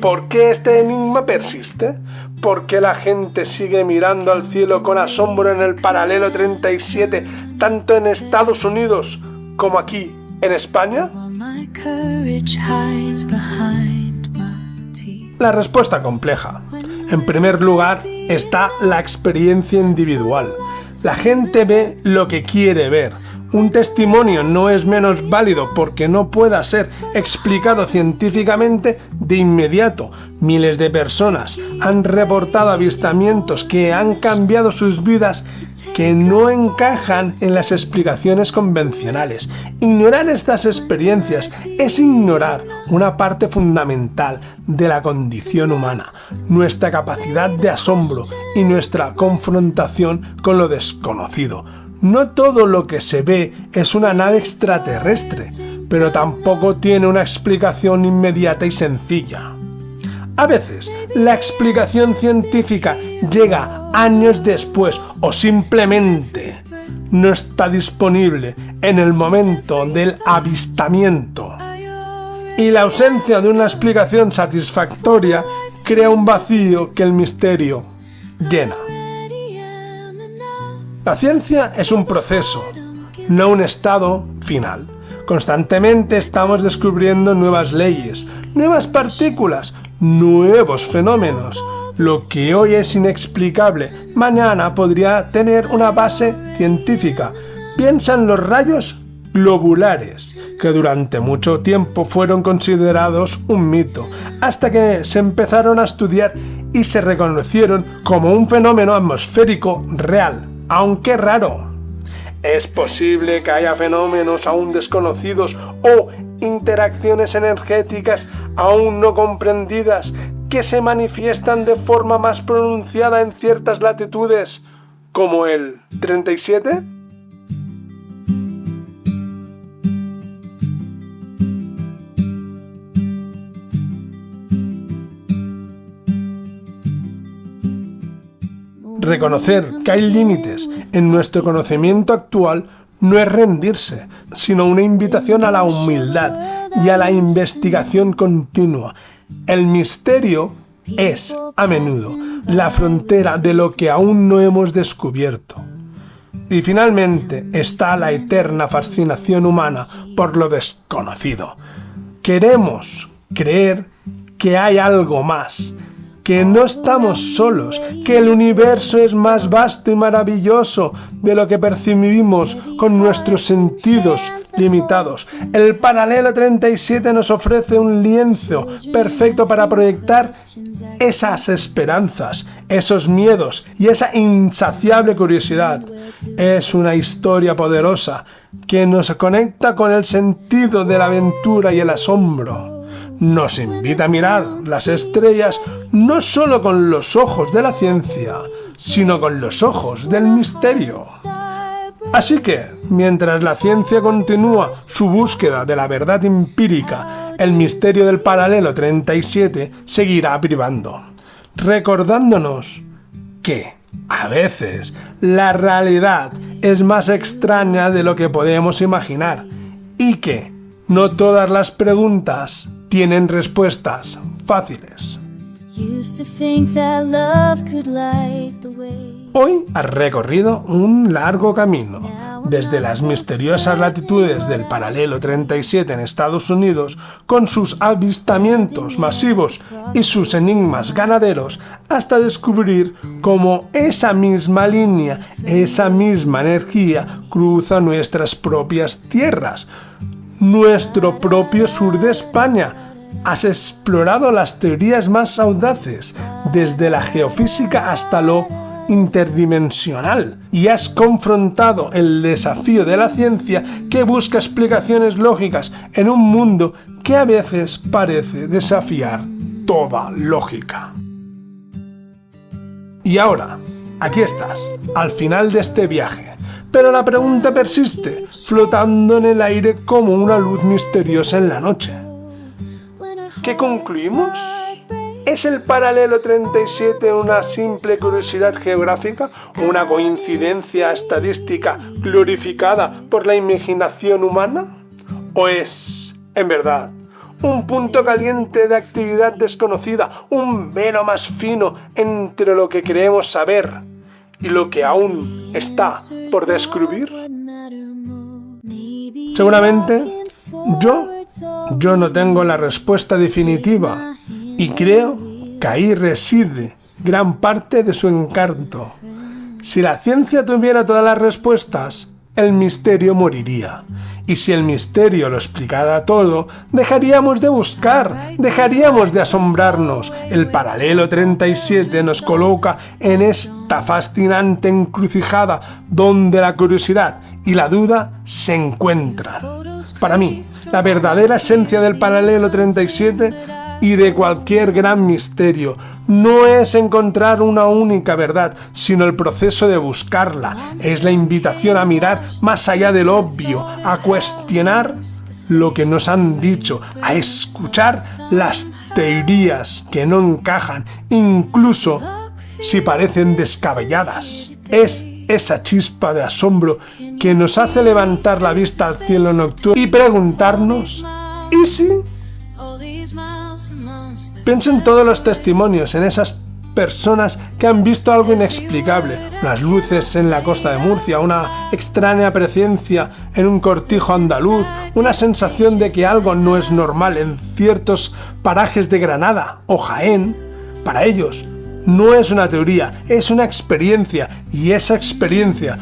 D: ¿por qué este enigma persiste? ¿Por qué la gente sigue mirando al cielo con asombro en el paralelo 37, tanto en Estados Unidos como aquí en España? La respuesta compleja. En primer lugar está la experiencia individual. La gente ve lo que quiere ver. Un testimonio no es menos válido porque no pueda ser explicado científicamente de inmediato. Miles de personas han reportado avistamientos que han cambiado sus vidas, que no encajan en las explicaciones convencionales. Ignorar estas experiencias es ignorar una parte fundamental de la condición humana, nuestra capacidad de asombro y nuestra confrontación con lo desconocido. No todo lo que se ve es una nave extraterrestre, pero tampoco tiene una explicación inmediata y sencilla. A veces, la explicación científica llega años después o simplemente no está disponible en el momento del avistamiento. Y la ausencia de una explicación satisfactoria crea un vacío que el misterio llena. La ciencia es un proceso, no un estado final. Constantemente estamos descubriendo nuevas leyes, nuevas partículas, nuevos fenómenos. Lo que hoy es inexplicable, mañana podría tener una base científica. Piensa en los rayos globulares, que durante mucho tiempo fueron considerados un mito, hasta que se empezaron a estudiar y se reconocieron como un fenómeno atmosférico real. Aunque raro. Es posible que haya fenómenos aún desconocidos o interacciones energéticas aún no comprendidas que se manifiestan de forma más pronunciada en ciertas latitudes, como el 37. Reconocer que hay límites en nuestro conocimiento actual no es rendirse, sino una invitación a la humildad y a la investigación continua. El misterio es, a menudo, la frontera de lo que aún no hemos descubierto. Y finalmente está la eterna fascinación humana por lo desconocido. Queremos creer que hay algo más, que no estamos solos, que el universo es más vasto y maravilloso de lo que percibimos con nuestros sentidos limitados. El paralelo 37 nos ofrece un lienzo perfecto para proyectar esas esperanzas, esos miedos y esa insaciable curiosidad. Es una historia poderosa que nos conecta con el sentido de la aventura y el asombro. Nos invita a mirar las estrellas no solo con los ojos de la ciencia, sino con los ojos del misterio. Así que, mientras la ciencia continúa su búsqueda de la verdad empírica, el misterio del paralelo 37 seguirá privando, recordándonos que, a veces, la realidad es más extraña de lo que podemos imaginar y que no todas las preguntas tienen respuestas fáciles. Hoy has recorrido un largo camino, desde las misteriosas latitudes del paralelo 37 en Estados Unidos, con sus avistamientos masivos y sus enigmas ganaderos, hasta descubrir cómo esa misma línea, esa misma energía cruza nuestras propias tierras, nuestro propio sur de España. Has explorado las teorías más audaces, desde la geofísica hasta lo interdimensional, y has confrontado el desafío de la ciencia que busca explicaciones lógicas en un mundo que a veces parece desafiar toda lógica. Y ahora, aquí estás, al final de este viaje. Pero la pregunta persiste, flotando en el aire como una luz misteriosa en la noche. ¿Qué concluimos? ¿Es el paralelo 37 una simple curiosidad geográfica o una coincidencia estadística glorificada por la imaginación humana? ¿O es, en verdad, un punto caliente de actividad desconocida, un velo más fino entre lo que creemos saber y lo que aún está por descubrir? Seguramente, yo no tengo la respuesta definitiva y creo que ahí reside gran parte de su encanto. Si la ciencia tuviera todas las respuestas, el misterio moriría. Y si el misterio lo explicara todo, dejaríamos de buscar, dejaríamos de asombrarnos. El paralelo 37 nos coloca en esta fascinante encrucijada donde la curiosidad y la duda se encuentran. Para mí, la verdadera esencia del paralelo 37 y de cualquier gran misterio no es encontrar una única verdad, sino el proceso de buscarla. Es la invitación a mirar más allá del obvio, a cuestionar lo que nos han dicho, a escuchar las teorías que no encajan, incluso si parecen descabelladas. Es esa chispa de asombro que nos hace levantar la vista al cielo nocturno y preguntarnos, ¿y si? Pienso en todos los testimonios, en esas personas que han visto algo inexplicable, unas luces en la costa de Murcia, una extraña presencia en un cortijo andaluz, una sensación de que algo no es normal en ciertos parajes de Granada o Jaén. Para ellos no es una teoría, es una experiencia, y esa experiencia,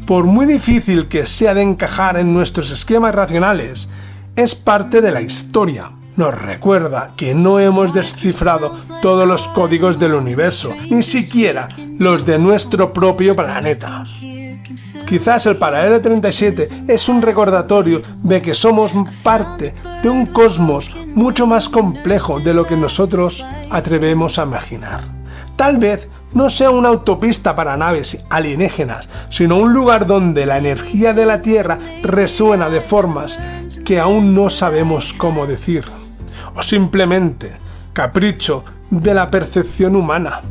D: por muy difícil que sea de encajar en nuestros esquemas racionales, es parte de la historia. Nos recuerda que no hemos descifrado todos los códigos del universo, ni siquiera los de nuestro propio planeta. Quizás el paralelo 37 es un recordatorio de que somos parte de un cosmos mucho más complejo de lo que nosotros atrevemos a imaginar. Tal vez no sea una autopista para naves alienígenas, sino un lugar donde la energía de la Tierra resuena de formas que aún no sabemos cómo decir. O simplemente capricho de la percepción humana.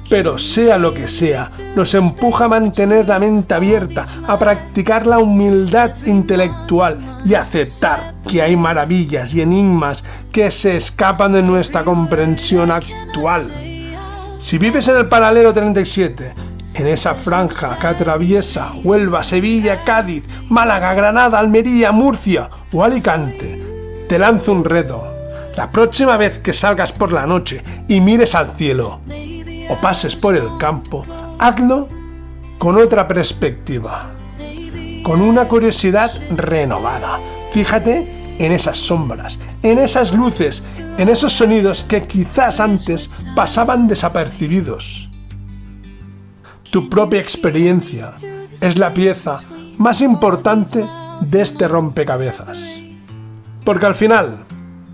D: pero sea lo que sea, nos empuja a mantener la mente abierta, a practicar la humildad intelectual y a aceptar que hay maravillas y enigmas que se escapan de nuestra comprensión actual. Si vives en el paralelo 37, en esa franja que atraviesa Huelva, Sevilla, Cádiz, Málaga, Granada, Almería, Murcia o Alicante, te lanzo un reto. La próxima vez que salgas por la noche y mires al cielo o pases por el campo, hazlo con otra perspectiva, con una curiosidad renovada. Fíjate en esas sombras, en esas luces, en esos sonidos que quizás antes pasaban desapercibidos. Tu propia experiencia es la pieza más importante de este rompecabezas. Porque al final,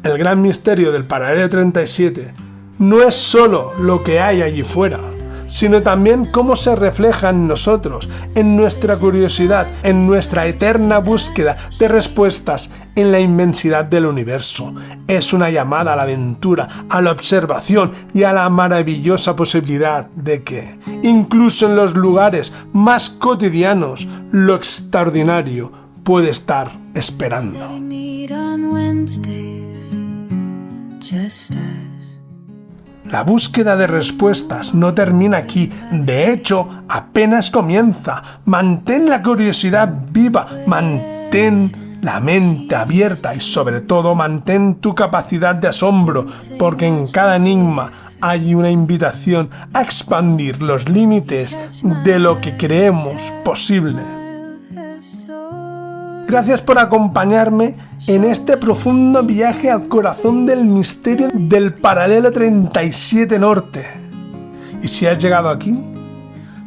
D: el gran misterio del paralelo 37 no es solo lo que hay allí fuera, sino también cómo se refleja en nosotros, en nuestra curiosidad, en nuestra eterna búsqueda de respuestas en la inmensidad del universo. Es una llamada a la aventura, a la observación y a la maravillosa posibilidad de que, incluso en los lugares más cotidianos, lo extraordinario puede estar esperando. La búsqueda de respuestas no termina aquí, de hecho, apenas comienza. Mantén la curiosidad viva, mantén la mente abierta y sobre todo mantén tu capacidad de asombro, porque en cada enigma hay una invitación a expandir los límites de lo que creemos posible. Gracias por acompañarme en este profundo viaje al corazón del misterio del paralelo 37 Norte. Y si has llegado aquí,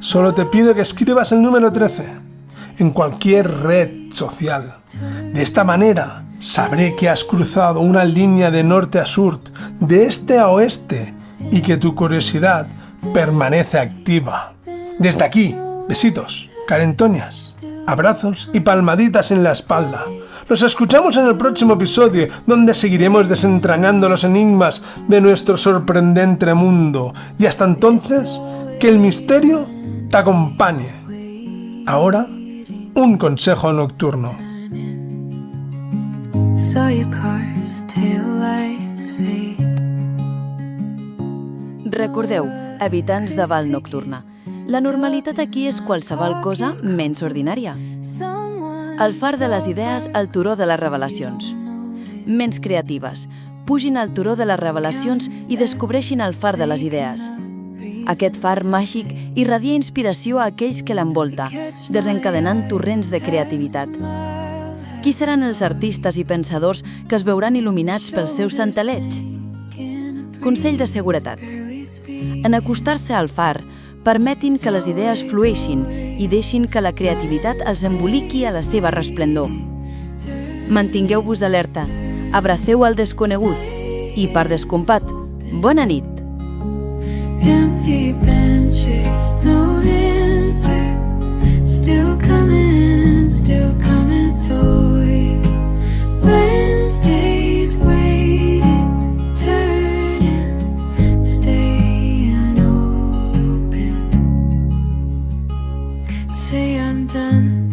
D: solo te pido que escribas el número 13 en cualquier red social. De esta manera sabré que has cruzado una línea de norte a sur, de este a oeste, y que tu curiosidad permanece activa. Desde aquí, besitos, carentoñas, abrazos y palmaditas en la espalda. Nos escuchamos en el próximo episodio, donde seguiremos desentrañando los enigmas de nuestro sorprendente mundo. Y hasta entonces, que el misterio te acompañe. Ahora, un consejo nocturno.
A: Recordeu, habitants de Val Nocturna, la normalitat aquí és qualsevol cosa menys ordinària. El far de les idees al turó de les revelacions. Ments creatives, pugin al turó de les revelacions i descobreixin el far de les idees. Aquest far màgic irradia inspiració a aquells que l'envolta, desencadenant torrents de creativitat. Qui seran els artistes i pensadors que es veuran il·luminats pels seus santalets? Consell de seguretat. En acostar-se al far, permetin que les idees flueixin i deixin que la creativitat els emboliqui a la seva resplendor. Mantingueu-vos alerta, abraceu al desconegut i, per descomptat, bona nit! Empty benches, no answer, still coming, toy. Wednesdays waiting, turning, staying open. Say I'm done.